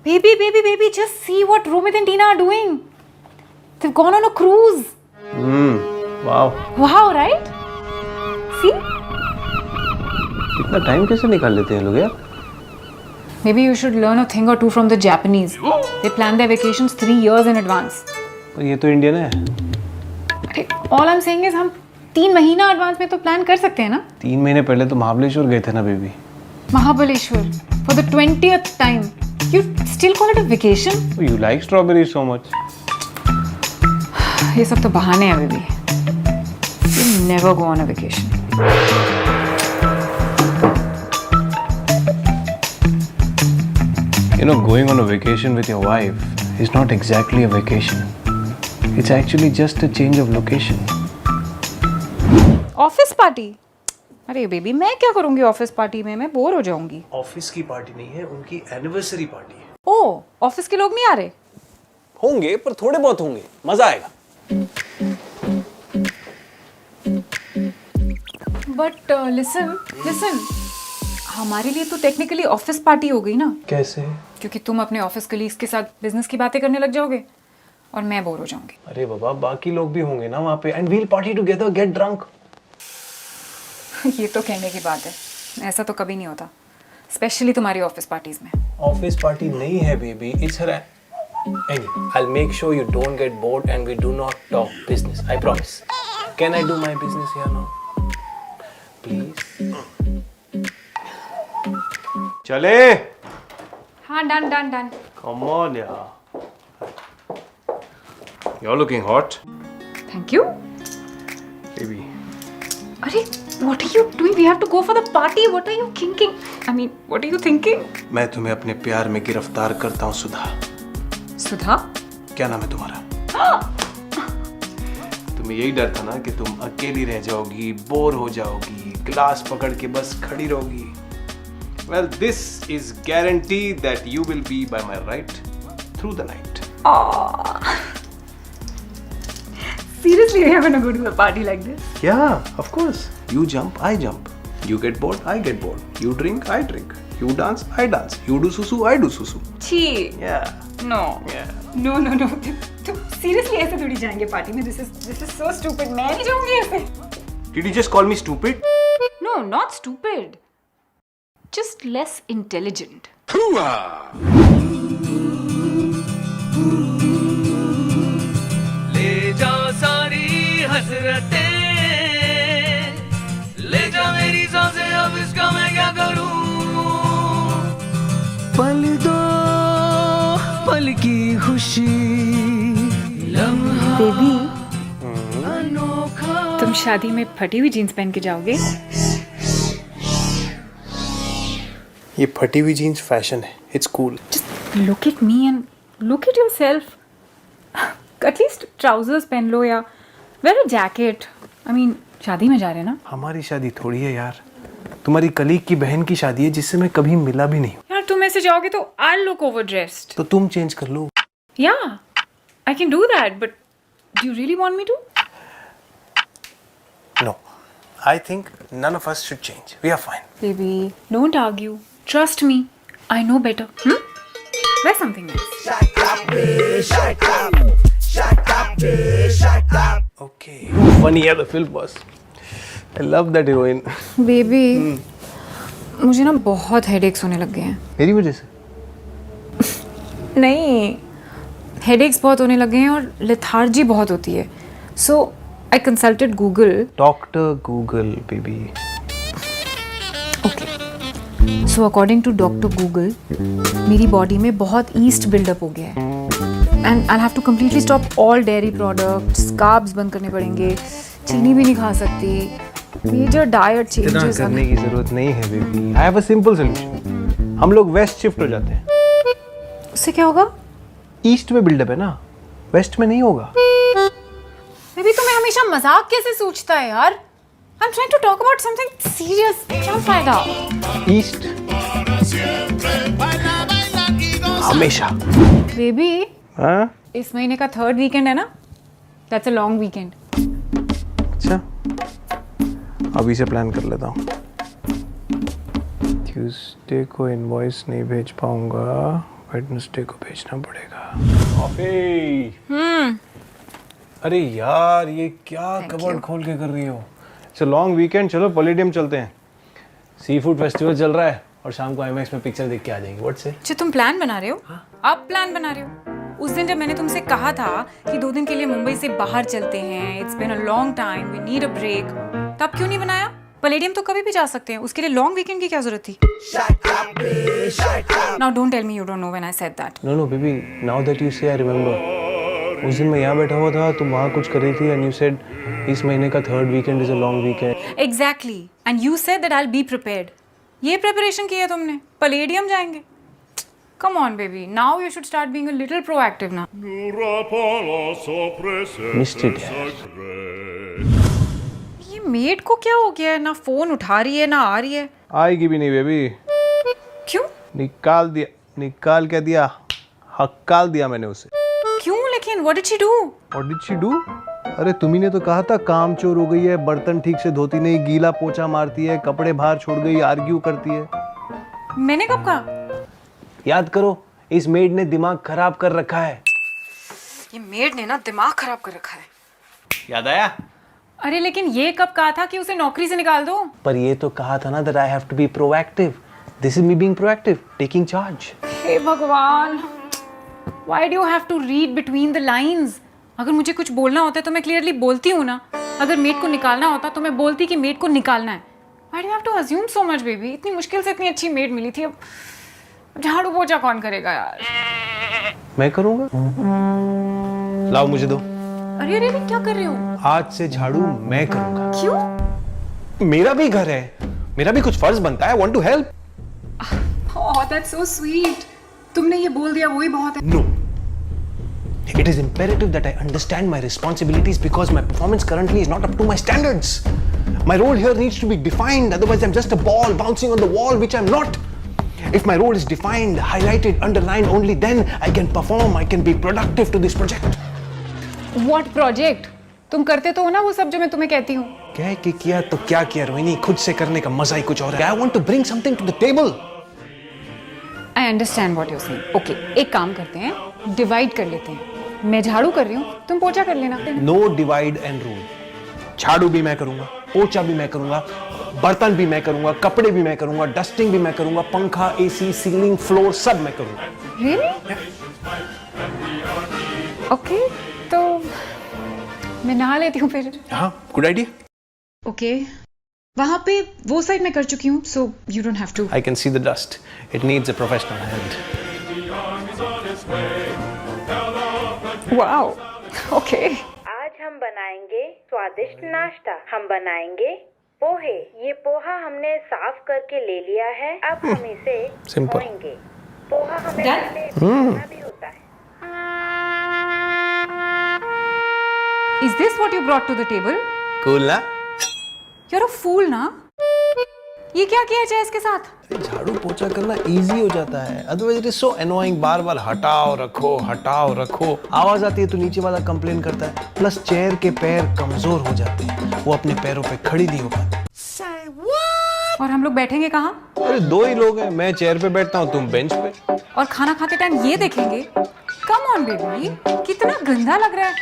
Baby, just see what Romit and Tina are doing. They've gone on a cruise. Wow. Wow, right? See? इतना time कैसे निकाल लेते हैं लोग यार? Maybe you should learn a thing or two from the Japanese. They plan their vacations 3 years in advance. पर ये तो इंडियन है. अरे, all I'm saying is हम 3 महीना एडवांस में तो प्लान कर सकते हैं ना? 3 महीने पहले तो महाबलेश्वर गए थे ना baby. Mahabaleshwar for the 20th time. You still call it a vacation? You like strawberries so much. ये सब तो बहाने हैं baby. You never go on a vacation. You know, going on a vacation with your wife is not exactly a vacation. It's actually just a change of location. Office party? अरे baby मैं क्या करूंगी office party में? मैं bore हो जाऊंगी. Office की party नहीं है, उनकी एनिवर्सरी पार्टी है. ओह, ऑफिस के लोग नहीं आ रहे? होंगे पर थोड़े बहुत होंगे. मजा आएगा. बट लिसन, हमारे लिए तो टेक्निकली ऑफिस पार्टी हो गई ना. कैसे? क्योंकि तुम अपने ऑफिस कलीग्स के साथ बिजनेस की बातें करने लग जाओगे और मैं बोर हो जाऊंगी. अरे बाबा, बाकी लोग भी होंगे ना वहाँ पे. And we'll party together, get drunk. ये तो कहने की बात है. ऐसा तो कभी नहीं होता, स्पेशली तुम्हारी ऑफिस पार्टीज में. ऑफिस पार्टी नहीं है baby, it's her. Anyway, I'll make sure you don't get bored and we do not talk business. I promise. Can I do my business here now? Please. चले. हाँ, done. Come on, yeah. You're looking hot. Thank you. Baby. अरे, what are you doing? We have to go for the party. What are you thinking? I mean, what are you thinking? मैं तुम्हें अपने प्यार में गिरफ्तार करता हूँ सुधा. सुधा? क्या नाम है तुम्हारा? तुम्हें यही डर था ना कि तुम अकेली रह जाओगी, बोर हो जाओगी, ग्लास पकड़ के बस खड़ी रहोगी. Well, this is guarantee that you will be by my right through the night. Seriously, are you gonna go to a party like this? Yeah, of course. You jump, I jump. You get bored, I get bored. You drink, I drink. You dance, I dance. You do susu, I do susu. छी. Yeah. No. Yeah. No. तुम seriously ऐसे थोड़ी जाएंगे party में? This is so stupid. मैं नहीं जाऊंगी ऐसे. Did you just call me stupid? No, not stupid. Just less intelligent. ले जा सारी हसरतें, ले जा मेरी सांसें, अब इसका मैं क्या करूं? पल दो पल की खुशी, लम्हा बेबी, अनोखा. तुम शादी में फटी हुई जीन्स पहन के जाओगे? ये फटी हुई जीन्स फैशन है. It's cool. Just look at me and look at yourself. At least trousers पहन लो या wear a jacket. I mean, शादी में जा रहे हैं ना? हमारी शादी थोड़ी है यार. तुम्हारी कलीग की बहन की शादी है जिससे मैं कभी मिला भी नहीं. यार तुम ऐसे जाओगे तो I'll look overdressed. तो तुम चेंज कर लो. Yeah, I can do that, but do you really want me to? No. I think none of us should change. We are fine. Baby, don't argue. Trust me. I know better. Wear something nice. Okay. Funny yeah, the film was. I love that heroine. Baby, मुझे ना बहुत headaches होने लग गए हैं. मेरी वजह से? नहीं, हेडेक्स बहुत होने लगे हैं और लेथार्जी बहुत होती है. So I consulted Google. Dr. Google, baby. Okay. So according to Dr. Google, मेरी बॉडी में बहुत ईस्ट बिल्डअप हो गया है. And I'll have to completely stop all dairy products. Carbs बंद करने पड़ेंगे. चीनी भी नहीं खा सकती. Major diet changes. इतना करने की जरूरत नहीं है baby. I have a simple solution. हम लोग वेस्ट शिफ्ट हो जाते हैं. उससे क्या होगा? ईस्ट में बिल्डअप है ना, वेस्ट में नहीं होगा. बेबी तुम्हें हमेशा मजाक कैसे सोचता है यार? I'm trying to talk about something serious. क्या फायदा? ईस्ट हमेशा. बेबी, हाँ? इस महीने का 3rd वीकेंड है ना? That's a long weekend. अच्छा, अभी से प्लान कर लेता हूँ. ट्यूसडे को इनवॉइस नहीं भेज पाऊंगा, वेडनेसडे को भेजना पड़ेगा। अरे यार ये क्या कबर्ड खोल के कर रही हो? इट्स अ लॉन्ग वीकेंड, चलो पलेडियम चलते हैं। सी फूड फेस्टिवल चल रहा है और शाम को IMAX में पिक्चर देख के आ जाएंगे। What's it? अच्छा तुम प्लान बना रहे हो? अब प्लान बना रहे हो? उस दिन जब मैंने तुमसे कहा था कि 2 दिन के लिए मुंबई से बाहर चलते हैं, it's been a long time, we need a break, तब क्यों नहीं बनाया? पलेडियम तो कभी भी जा सकते हैं, उसके लिए लॉन्ग वीकेंड की क्या जरूरत थी? Now don't tell me you don't know when I said that. No baby, now that you say I remember. उस दिन मैं यहाँ बैठा हुआ था, तुम वहाँ कुछ कर रही थी एंड यू सेड इस महीने का 3rd weekend is a long weekend. Exactly, and you said that I will be prepared. ये प्रिपरेशन किया तुमने? पलेडियम जाएंगे? Come on baby, now you should start being a little proactive now. Missed it यार। ये made को क्या हो गया है? ना फोन उठा रही है ना आ रही है। आएगी भी नहीं बेबी। क्यों? निकाल क्या दिया? हक्काल दिया मैंने उसे। क्यों लेकिन? What did she do? What did she do? अरे तुम्ही ने तो कहा था काम चोर हो गई है, बर्तन ठीक से धोती नहीं, गीला पोछा मारती है, कपड़े बाहर छोड़ गई, आर्ग्यू करती है। मैंने कब कहा? याद करो, इस मेड ने दिमाग खराब कर रखा है। ये मेड ने ना दिमाग खराब कर रखा है। याद आया? अरे लेकिन ये कब कहा था कि उसे नौकरी से निकाल दो? पर ये तो कहा था ना that I have to be proactive. This is me being proactive, taking charge. हे भगवान, why do you have to read between the lines? अगर मुझे कुछ बोलना होता है तो मैं क्लियरली बोलती हूँ ना। अगर मेड को निकालना होता तो मैं बोलती कि मेड को निकालना है। Why do you have to assume so much baby? इतनी मुश्किल से इतनी अच्छी मेड मिली थी, अब झाड़ू पोछा कौन करेगा यार? मैं करूँगा। लाओ मुझे दो। अरे अरे अरे, क्या कर रहे हो? आज से झाड़ू मैं करूँगा। क्यों? मेरा भी घर है, मेरा भी कुछ फर्ज बनता है। Want to help? Oh, that's so sweet. तुमने ये बोल दिया वही बहुत है। No. It is imperative that I understand my responsibilities because my performance currently is not up to my standards. My role here needs to be defined, otherwise I'm just a ball bouncing on the wall, which I'm not. If my role is defined, highlighted, underlined, only then I can perform, I can be productive to this project. What project? तुम करते तो हो ना वो सब जो मैं तुम्हें कहती हूँ। कह के किया तो क्या किया रोहिणी, खुद से करने का मजा ही कुछ और है। I want to bring something to the table. I understand what you're saying. Okay, एक काम करते हैं, डिवाइड कर लेते हैं। मैं झाड़ू कर रही हूँ, तुम पोछा कर लेना। No divide and rule. झाड़ू भी मैं करूंगा, पोछा भी मैं करूंगा, बर्तन भी मैं करूंगा, कपड़े भी मैं करूंगा, डस्टिंग भी मैं करूंगा, पंखा, AC, सीलिंग, फ्लोर सब मैं करूंगा। Really? Okay, तो मैं नहा लेती हूँ फिर। हाँ, गुड आइडिया। Okay, वहाँ पे वो साइड मैं कर चुकी हूँ, so you don't have to. I can see the dust. It needs a professional hand. Wow. Okay. आज हम बनाएंगे स्वादिष्ट नाश्ता। हम बनाएंगे पोहे। ये पोहा हमने साफ करके ले लिया है। अब हम इसे Simple. धोएंगे। पोहा हमें Done? पहले धोना भी होता है। Is this what you brought to the table? Cool ना? You're a fool ना? ये क्या किया जाए इसके साथ? झाड़ू पोछा करना इजी हो जाता है, otherwise it is so annoying. बार बार हटाओ रखो। आवाज आती है तो नीचे वाला कंप्लेन करता है, प्लस चेयर के पैर कमजोर हो जाते हैं, वो अपने पैरों पे खड़ी नहीं हो पाती। और हम लोग बैठेंगे कहाँ? अरे 2 ही लोग हैं, मैं चेयर पे बैठता हूँ, तुम बेंच पे। और खाना खाते टाइम ये देखेंगे? कम ऑन बेबी, कितना गंदा लग रहा है।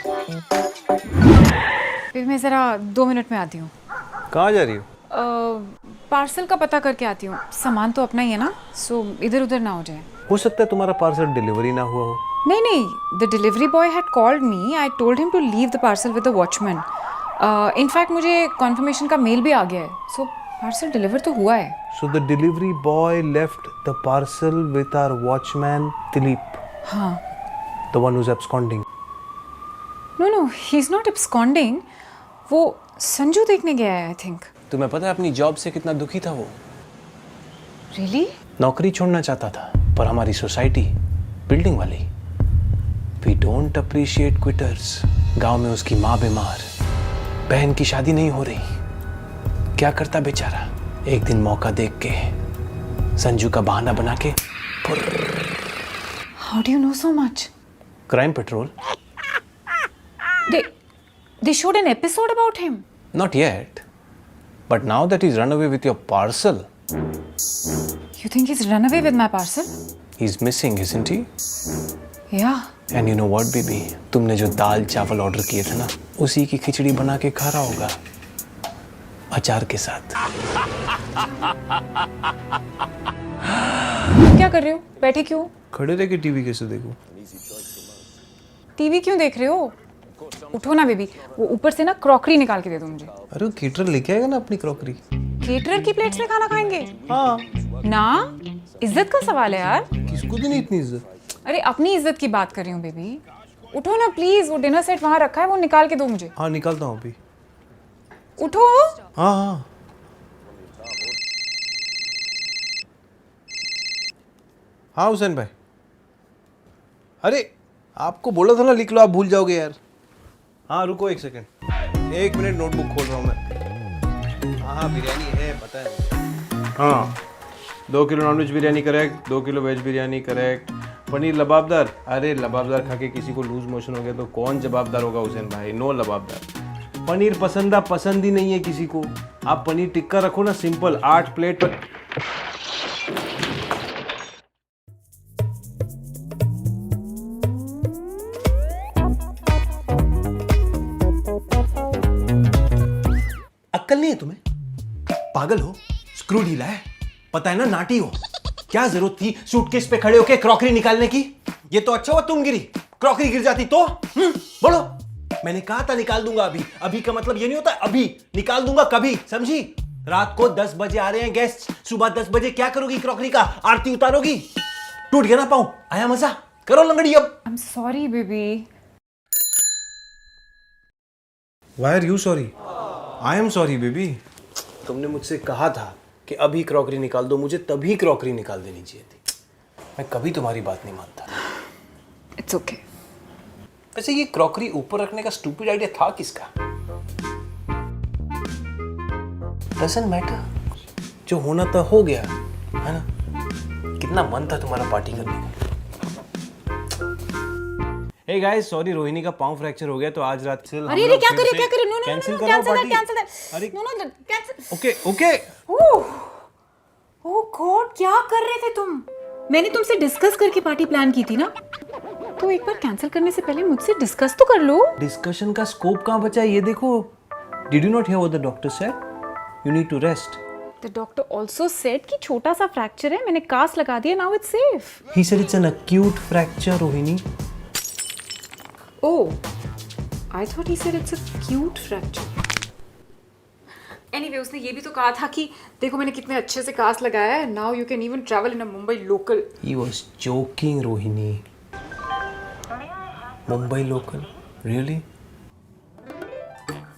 फिर मैं जरा 2 मिनट में आती हूँ। कहाँ जा रही हो? पार्सल का पता करके आती हूँ। सामान तो अपना ही है ना, सो इधर उधर ना हो जाए। हो सकता है तुम्हारा पार्सल डिलीवरी ना हुआ हो। नहीं, the delivery boy had called me. I told him to leave the parcel with the watchman. In fact मुझे कॉन्फर्मेशन का मेल भी आ गया है, सो पार्सल डिलीवर तो हुआ है। So the delivery boy left the parcel with our watchman Dilip. हाँ। The one who is absconding. No, he is not absconding. वो संजू देखने गया है आई थिंक। तुम्हें पता है अपनी जॉब से कितना दुखी था वो? रियली? नौकरी छोड़ना चाहता था, पर हमारी सोसाइटी, बिल्डिंग वाली, वी डोंट अप्रिशिएट क्विटर्स। गांव में उसकी माँ बीमार, बहन की शादी नहीं हो रही। क्या करता बेचारा? एक दिन मौका देख के संजू का बहाना बना के how do you know so much? Crime petrol. They showed an episode about him. Not yet, but now that he's run away with your parcel. You think he's run away with my parcel? He's missing, isn't he? Yeah. And you know what, baby? तुमने जो दाल चावल order किए थे ना, उसी की खिचड़ी बना के खा रहा होगा, अचार के साथ। क्या कर रहे हो? बैठे क्यों? खड़े रह के टीवी कैसे देखूं? टीवी क्यों देख रहे हो? उठो ना बेबी, वो ऊपर से ना क्रॉकरी निकाल के दे दो मुझे। अरे वो केटर लेके आएगा ना अपनी क्रॉकरी। केटरर की प्लेट्स में खाना खाएंगे? हाँ। ना, इज्जत का सवाल है यार। किसको देनी इतनी इज्जत? अरे अपनी इज्जत की बात कर रही हूँ बेबी। उठो ना प्लीज, वो डिनर सेट वहाँ रखा है, वो निकाल के दो मुझे। हाँ निकालता हूँ अभी। उठो। हाँ हाँ। हाँ हुसैन भाई। अरे आपको बोला था ना लिख लो, आप भूल जाओगे यार। हाँ रुको एक सेकंड, 1 मिनट नोटबुक खोल रहा हूँ मैं। हाँ बिरयानी है पता है। हाँ 2 kilo nonveg biryani correct, 2 kilo veg biryani correct, paneer lababdar. अरे लबाबदार खा के किसी को लूज मोशन हो गया तो कौन जवाबदार होगा हुसैन भाई? नो लबाबदार। पनीर पसंद ही नहीं है किसी को। आप पनीर टिक्का रखो ना सिंपल, 8 प्लेट पर। अक्कल नहीं है तुम्हें? पागल हो? स्क्रू ढीला है? पता है ना नाटी हो। क्या जरूरत थी सूटकेस पे खड़े होके क्रॉकरी निकालने की? ये तो अच्छा हुआ तुम गिरी, क्रॉकरी गिर जाती तो। बोलो, मैंने कहा था निकाल दूंगा अभी। अभी का मतलब ये नहीं होता अभी निकाल दूंगा कभी, समझी? रात को 10 बजे आ रहे हैं गेस्ट, सुबह 10 बजे क्या करोगी? क्रॉकरी का आरती उतारोगी? टूट गया ना पाँव, आया मजा? करो लंगड़ी अब। I am sorry baby. Why are you sorry? I am sorry baby. तुमने मुझसे कहा था कि अभी क्रॉकरी निकाल दो, मुझे तभी क्रॉकरी निकाल देनी चाहिए थी। मैं कभी तुम्हारी बात नहीं मानता। It's okay. वैसे ये क्रॉकरी ऊपर रखने का स्टूपिड आइडिया था किसका? Doesn't matter, जो होना था हो गया, है ना? कितना मन था तुम्हारा पार्टी करने का। Hey guys, sorry रोहिणी का पाँव फ्रैक्चर हो गया तो आज रात से अरे क्या कर रहे हो? No cancel cancel. Okay okay. Oh god, क्या कर रहे थे तुम? मैंने तुमसे डिस्कस करके पार्टी प्लान की थी ना, तो एक बार कैंसिल करने से पहले मुझसे डिस्कस तो कर लो। डिस्कशन का स्कोप कहाँ बचा है ये देखो। Did you not hear what the doctor said? You need to rest. The doctor also said कि छोटा सा फ्रैक्चर है, मैंने कास्ट लगा दिया, now it's safe. He said it's an acute fracture, Rohini. Oh, I thought he said it's a cute fracture. Anyway, उसने ये भी तो कहा था कि देखो मैंने कितने अच्छे से कास्ट लगाया है. Now you can even travel in a Mumbai local. He was joking, Rohini. Mumbai local, really?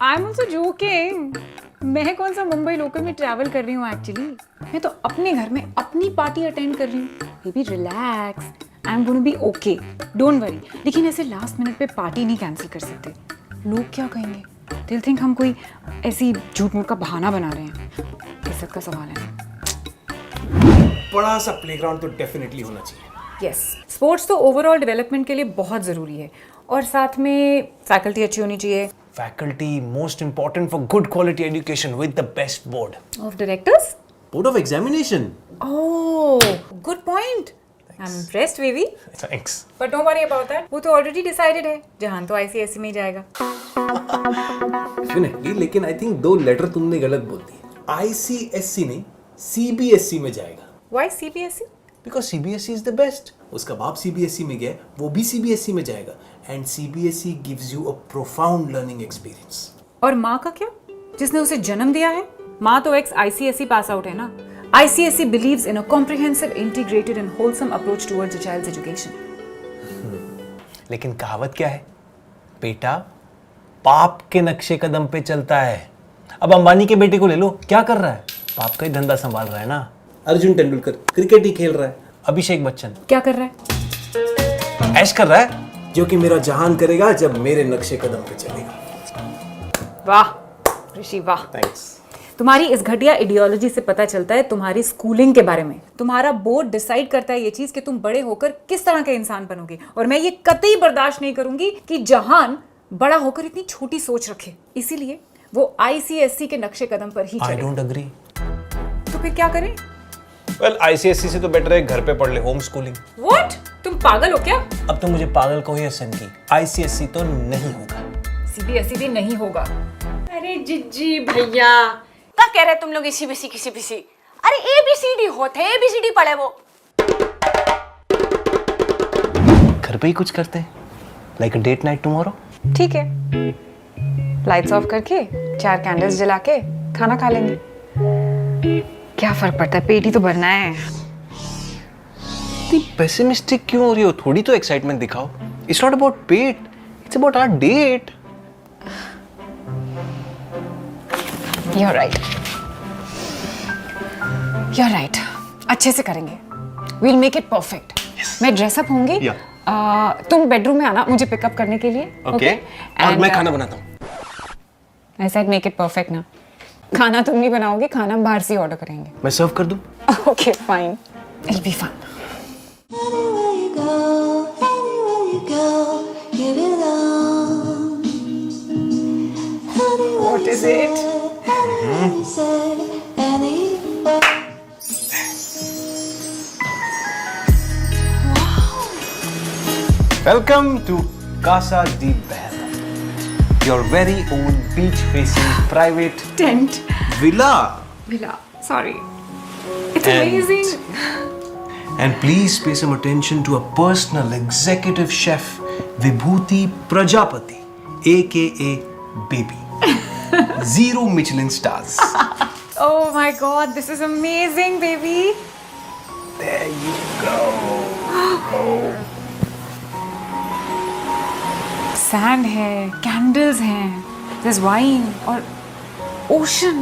I'm also joking. मैं कौन सा मुंबई लोकल में ट्रैवल कर रही हूँ एक्चुअली. मैं तो अपने घर में अपनी पार्टी अटेंड कर रही हूँ. Baby relax, I am going to be okay, don't worry. लेकिन ऐसे लास्ट मिनट पे पार्टी नहीं कैंसिल कर सकते. लोग क्या कहेंगे? They'll think हम कोई ऐसी झूठ मूठ का बहाना बना रहे हैं. इज्जत का सवाल है. बड़ा सा प्लेग्राउंड तो डेफिनेटली होना चाहिए. यस, स्पोर्ट्स तो ओवरऑल डेवलपमेंट के लिए बहुत ज़रूरी है. और साथ में फैकल्टी अच्छी होनी चाहिए. Faculty most important for good quality education with the best board of directors. Board of examination. Oh, good point. I am impressed baby. Thanks. But don't worry about that. वो तो ऑलरेडी डिसाइडेड है. जहान तो ICSE में ही जाएगा. Definitely, लेकिन I think 2 letter तुमने गलत बोल दिए. आईसीएसई नहीं, सीबीएसई में जाएगा. Why CBSE? Because CBSE is the best. उसका बाप सीबीएसई में गया, वो भी सीबीएसई में जाएगा. And CBSE gives you a profound learning experience. और माँ का क्या, जिसने उसे जन्म दिया है? माँ तो एक्स आईसीएसई पास आउट है ना. ICSE believes in a comprehensive, integrated and wholesome approach towards a child's education. लेकिन कहावत क्या है? बेटा पाप के नक्शे कदम पे चलता है. अब अंबानी के बेटे को ले लो, क्या कर रहा है? पाप का ही धंधा संभाल रहा है ना. अर्जुन तेंदुलकर क्रिकेट ही खेल रहा है. अभिषेक बच्चन क्या कर रहा है? ऐश कर रहा है, जो कि मेरा जहान करेगा जब मेरे नक्शे कदम पे चलेगा. वाह ऋषि वाह. थैंक्स. तुम्हारी इस घटिया आइडियोलॉजी से पता चलता है तुम्हारी स्कूलिंग के बारे में. तुम्हारा बोर्ड डिसाइड करता है ये चीज कि तुम बड़े होकर किस तरह के इंसान बनोगे. और मैं ये कतई बर्दाश्त नहीं करूंगी कि जहान बड़ा होकर इतनी छोटी सोच रखे. इसीलिए वो आईसीएसई के नक्शे कदम पर ही चले. I don't agree. तो फिर क्या करें? वेल आईसीएसई से तो बेटर है घर पे पढ़ ले, होम स्कूलिंग। व्हाट? तुम पागल हो क्या? अब तो मुझे पागल कहो या सनकी, आईसीएसई तो नहीं होगा। सीबीएसई भी नहीं होगा। अरे जिज्जी भैया, क्या कह रहे तुम लोग इसी बिसी किसी बिसी? अरे ABCD होते हैं, ABCD पढ़े वो। घर पे ही कुछ करते हैं, like a date night tomorrow. ठीक है, लाइट्स ऑफ करके 4 कैंडल्स जला के खाना खा लेंगे। क्या फर्क पड़ता है, पेट ही तो भरना है। इतनी पेसिमिस्टिक क्यों हो रही हो? थोड़ी तो एक्साइटमेंट दिखाओ। It's not about pet, it's about our date. You're right. You're right. अच्छे से करेंगे। We'll make it perfect. मैं ड्रेसअप होंगी। Yeah. तुम बेडरूम में आना मुझे पिकअप करने के लिए। ओके। और मैं खाना बनाता हूँ। I said make it perfect ना। खाना तुम नहीं बनाओगे, खाना हम बाहर से ऑर्डर करेंगे। मैं सर्व कर दूँ? Okay, fine. It'll be fun. Anywhere you go, give it all. What is it? Anywhere you say, anywhere. Welcome to Casa di Bella, your very own beach-facing private Tent. villa. Villa. Sorry. It's And- amazing. And please pay some attention to a personal executive chef, Vibhuti Prajapati, aka Baby. 0 Michelin stars. Oh my God, this is amazing, baby. There you go. Sand है, candles हैं, there's wine और ocean.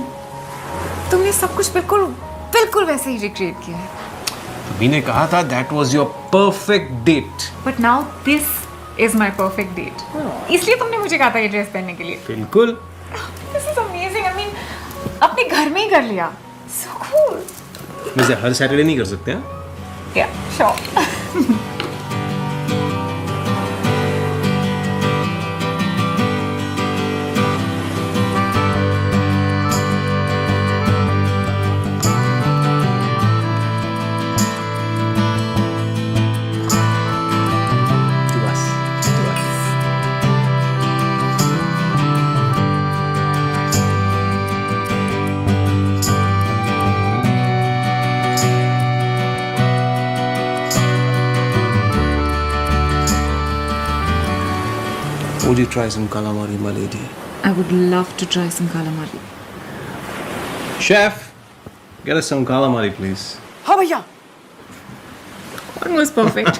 तुमने सब कुछ बिल्कुल बिल्कुल वैसे ही recreate किया है। तुम्ही ने कहा था that was your perfect date. But now this is my perfect date. इसलिए तुमने मुझे कहा था ये ड्रेस पहनने के लिए। बिल्कुल। This is amazing. I mean अपने घर में ही कर लिया। So cool. वैसे हर सैटरडे नहीं कर सकते हैं? या sure. Would you try some calamari, my lady? I would love to try some calamari. Chef, get us some calamari, please. हाँ भैया। Almost perfect.